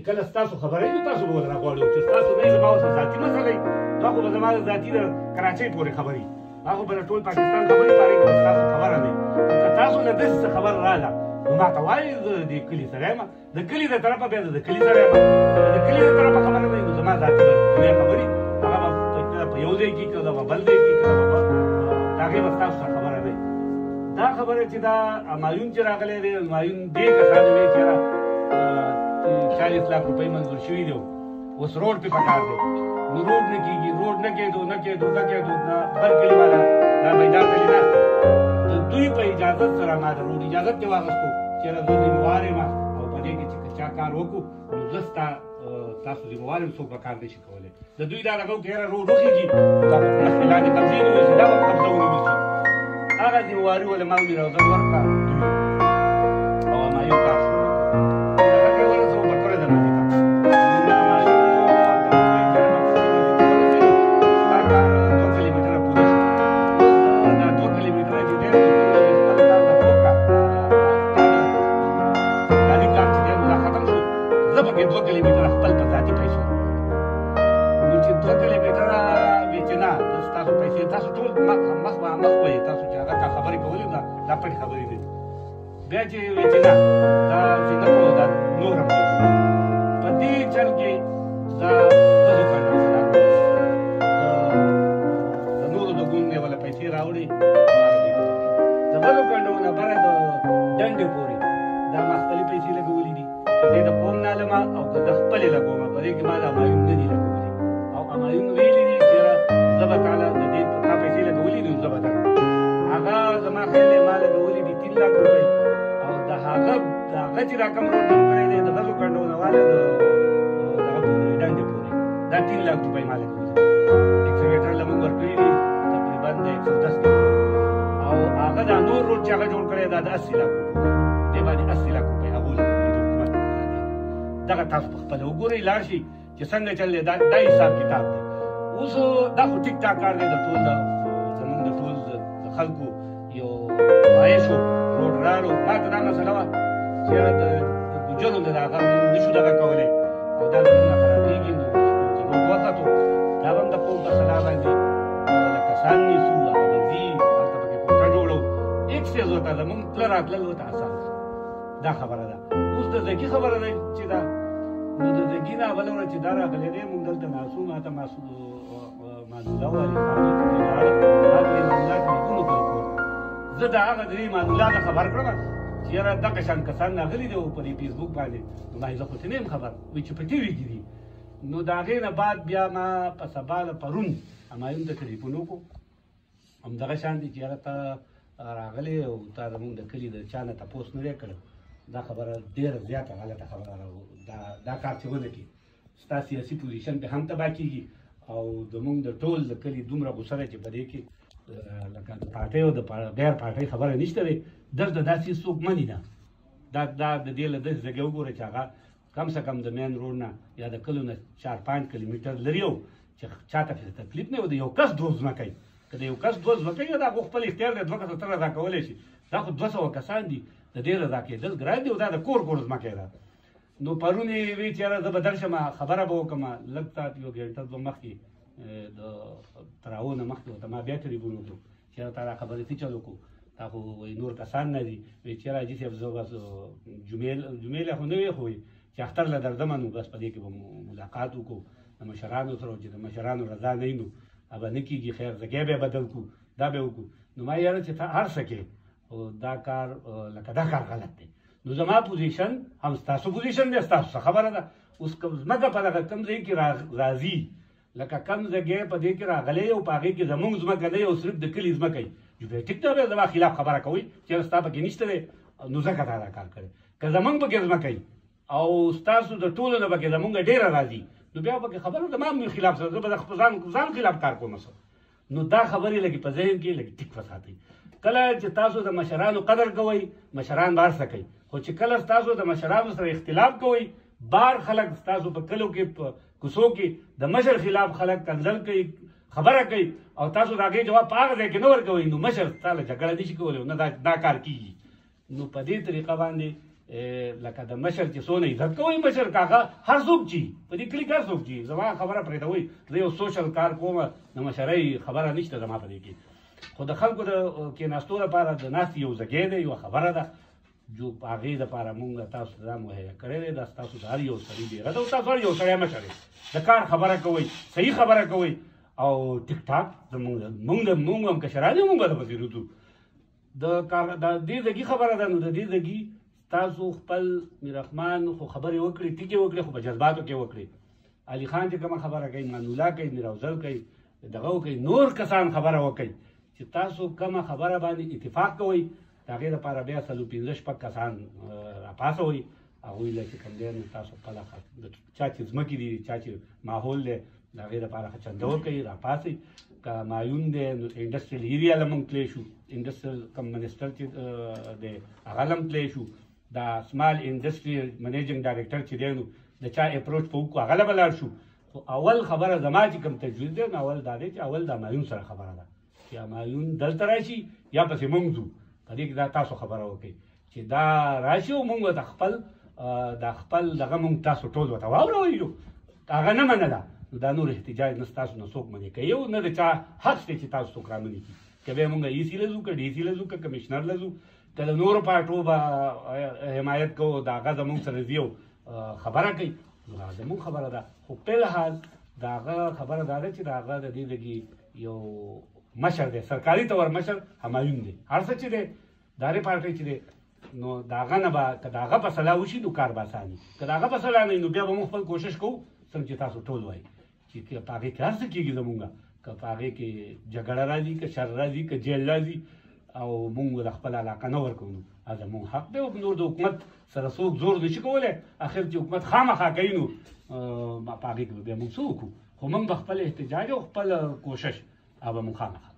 کله ستاسو خبره وي تاسو به ورته راغواړو چې ستاسو نه زما اوس ذاتي مسله وي دا خو به زما ذاتي د کراچۍ پورې خبرې هغه به د ټول پاکستان خبرې پارې به ستاسو خبره نه که تاسو نه داسې څه خبر راغله نو ما ته وایي زه د کلي سړی یم د کلي د طرفه بیا د کلي سړی یم د کلي د طرفه خبره نه وي نو زما ذاتي دنیا خبرې هغه به په یو ځای کې کله به بل ځای کې کله به د هغې به ستاسو سره خبره نه دا خبره چې دا همایون چې راغلی دی همایون دې کسانو وی چې 40 लाख रुपए मंजूर شوي دي اوس روډ په پکار دی نو روډ نه کېږي روډ نه کېدو بل کلي والا دا میدان ته ناست د دوی په اجازه سره ما د روډ اجازه کې واغستو چې زه ذمہوار یم او په دې کې چې چا کار وکړو نو زه تاسو ذمہوار یم څوک به کار نشي کولی د دوی دا لګو چې روډ وخېږي دا مخکې لاندې قبضې ونیول شي دا به قبضه ونیول شي هغه ذمہواري ولې ما ونیول زه ورکړه او همایون کار شو بیا چې وایي چې نه دا چې نه کوو دا نور هم کوو په دې چل کې زه ښځو کنډونه د نورو د ګوند نه ولا پیسې راوړي د بلو کنډونه بره د ډنډې پورې دا ما خپلې پیسې لګولې دي که دې د قوم نه علمه او که زه خپلې لګوم په دې کې ما د همایون نه دي لګولې او همایون ویلي دي چې زه به تعالی د دې تا پیسې لګولې دي زه به درکړم هغه زما خیال دی ما لګولې دي 3 लाख روپۍ هغه چې رقم روډ جوړ کړی دی د غزو کنډونه والا د دغه پورې ډنډې پورې دا 3 लाख روپۍ ما لګولي ایکسکیویټر له موږ ورکړي دي تقریبا د 110 کې او هغه دا نور روډ چې هغه جوړ کړی دا د 80 लाख روپۍ دې باندې 80 लाख روپۍ هغه لګولي د حکومت دغه تاسو په خپله وګورئ لاړ شي چې څنګه چل دی دا حساب کتاب دی اوس دا خو ټیک ټاک کار دی د ټول زموږ د ټول د خلکو یو عایشو روډ راړو ما ته دا مسله وه چې د ګوجرو د هغه نشو دغه کولی او دا زموږ نه خرابېږي نو چې روډ وختو دا به هم د قوم په سلا باندې لکه سان نیسو هغه به ځي هلته پکې کوټه جوړو اکسیز ورته زموږ تله راتلل ورته اسان دا خبره ده اوس د زګي خبره ده چې دا نو د زګي نه بله ورځ چې دا راغلی دی موږ دلته معصوم هلته معلوله والي زه د هغه درې معلوله نه خبر کړم چې یاره دغه شان کسان راغلي دي په دې فیسبوک باندې نو ما زه خو ته نه یم خبر وایي چې په ټي وي کې دي نو د هغې نه بعد بیا ما په سبا پرون همایون ته ټلیفون وکړو همدغه شان دي چې یاره ته راغلی او تا زمونږ د کلي د چا نه تپوس نه دی کړی دا خبره ډېره زیاته غلطه خبره دا کار چې ونه کړي ستا سیاسي پوزیشن پې هم تباه کېږي او زمونږ د ټول د کلي دومره غوسه ده چې په دې کې لکه د پارټۍ او د غیر پارټۍ خبره نشته دی دلته داسې څوک مني نه دا د دې له داسې ځایګۍ وګوره چې هغه کم سے کم د مین روډ نه یا د کلو نه 4-5 کیلومیټر لري او چې چاته پرې تکلیف نه وي د یو کس دوه ځمکه وي که د یو کس دوه ځمکه وي دا خو خپل اختیار دی 2 کسه ته رضا کولی شي دا خو 200 کسان دي د دې رضا کېدل ګران دي او دا د کور ځمکه ده نو پرون یې وی چې یاره زه به درشم خبره به وکړم لږ ساعت یو ګنټه دوه مخکې د تراو نه مخکې ورته ما بیا ټلیفون وکړو چې یاره تا دا خبرې څه چل وکړو تا خو نور کسان نه دي وایي چې یاره حاجي صاحب زه بس جمعې خو نه وی خو چې اختر له درځم نو بس په دې کې به ملاقات وکړو د مشرانو سره چې د مشرانو رضا نه وي نو به نه کېږي خیر ځګی به یې بدل کړو دا به وکړو نو ما یاره چې ته هر څه کې دا کار لکه دا کار غلط دی نو زما پوزیشن هم ستاسو پوزیشن دی ستاسو څه خبره ده اوس ځمکه په دغه کم ځای کې راځي لکه کم ځګی په دې کې راغلی او په هغې کې زموږ ځمکه دی او صرف د کلي ځمکه وي ټیک ته بیا زما خلاف خبره کوئ چې ستا پکې نشته دی نو ځکه تا دا کار کړی که زموږ پکې ځمکه وي او ستاسو د ټولو نه پکې زموږ ډېره راځي نو بیا پکې خبره زما خلاف سره زه به د ځان خلاف کار کوم څه نو دا خبرې لږې په ذهن کې لږ ټیک وساتئ کله چې تاسو د مشرانو قدر کوئ مشران به هر څه کوي خو چې کله ستاسو د مشرانو سره اختلاف کوئ بار خلک ستاسو په کلو کې په کوڅو کې د مشر خلاف خلک کنځل کوي خبره کوي او تاسو د هغې جواب په هغه ځای کې نه ورکوئ نو مشر ستا له جګړه نشي کولی نه دا کار کېږي نو په دې طریقه باندې لکه د مشر چې څونه عزت کوئ مشر کاغه هر څوک چې په دې کلیک هر څوک چې زما خبره پرېږدوئ زه یو سوشل کار کوم د مشرۍ خبره نشته زما په دې کې خو د خلکو د کېناستو لپاره د ناستې یو ځای دی یوه خبره ده جو په هغې دپاره مونږ تاسو ته دا مهیا کړی دی دا ستاسو د هر یو سړي بېغه ده او تاسو هر یو سړی مشر د کار خبره کوئ صحیح خبره کوئ او ټیک ټاک مونږ هم کشران یو مونږ به درپسې روځو د دې ځګي خبره ده نو د دې ځګي تاسو خپل میررحمان خو خبرې وکړي ټیکې وکړي خو په جذباتو کې وکړي علي خان چې کومه خبره کوي مانولا کوي میراوزل کوي دغه کوي نور کسان خبره وکړي چې تاسو کومه خبره باندې اتفاق کوئ د هغې دپاره بیا څلور پنځه شپږ کسان راپاڅوئ هغوی له چې کوم دی نو تاسو خپله چا چې ځمکې دي چا چې ماحول دی د هغې دپاره ښه چنده وکړئ راپاڅئ که مایون دی نو انډسټریل ایریا له موږ تللی شو انډسټریل کم منسټر چې دی هغه له هم تللی شو دا سمال انډسټری منیجنګ ډایرکټر چې دی نو د چا اپروچ په وکړو هغه له به لاړ شو خو اول خبره زما چې کوم تجویز دی نو اول دا دی چې اول د مایون سره خبره ده چې مایون دلته راشي یا پسې موږ ځو په دې کې دا تاسو خبره وکړئ چې دا راشي او موږ د خپل دغه موږ تاسو ټول ورته واورئ هغه نه منله نو دا نور احتجاج نه ستاسو نه څوک منې کوي او نه د چا حق دی چې تاسو څوک رامنې کړي که بیا موږ ای سي له ځو که ډي سي له ځو که کمیشنر له ځو که د نورو پارټو به حمایت کوو د هغه زموږ سره ځي او خبره کوي نو هغه زموږ خبره ده خو فلحال د هغه خبره دا ده چې د هغه د دې لږې یو مشر دی سرکاري طور مشر همایون دی هر څه چې دی دارې پارټۍ چې دی نو د هغه نه به که د هغه په صلاح وشي نو کار به اساني که د هغه په صلاح نه وي نو بیا به موږ خپل کوشش کوو څنګه چې تاسو ټول وایي چې په هغې کې هر څه کېږي زمونږ که په هغې کې جګړه راځي که شر راځي که جیل راځي او موږ د خپل علاقه نه ورکوو نو زموږ حق دی او نور د حکومت سره څوک زور نشي کولی اخر چې حکومت خامخا کوي نو په هغې کې به بیا موږ څه وکړو خو موږ به خپل احتجاج او خپل کوشش او به موږ خامخا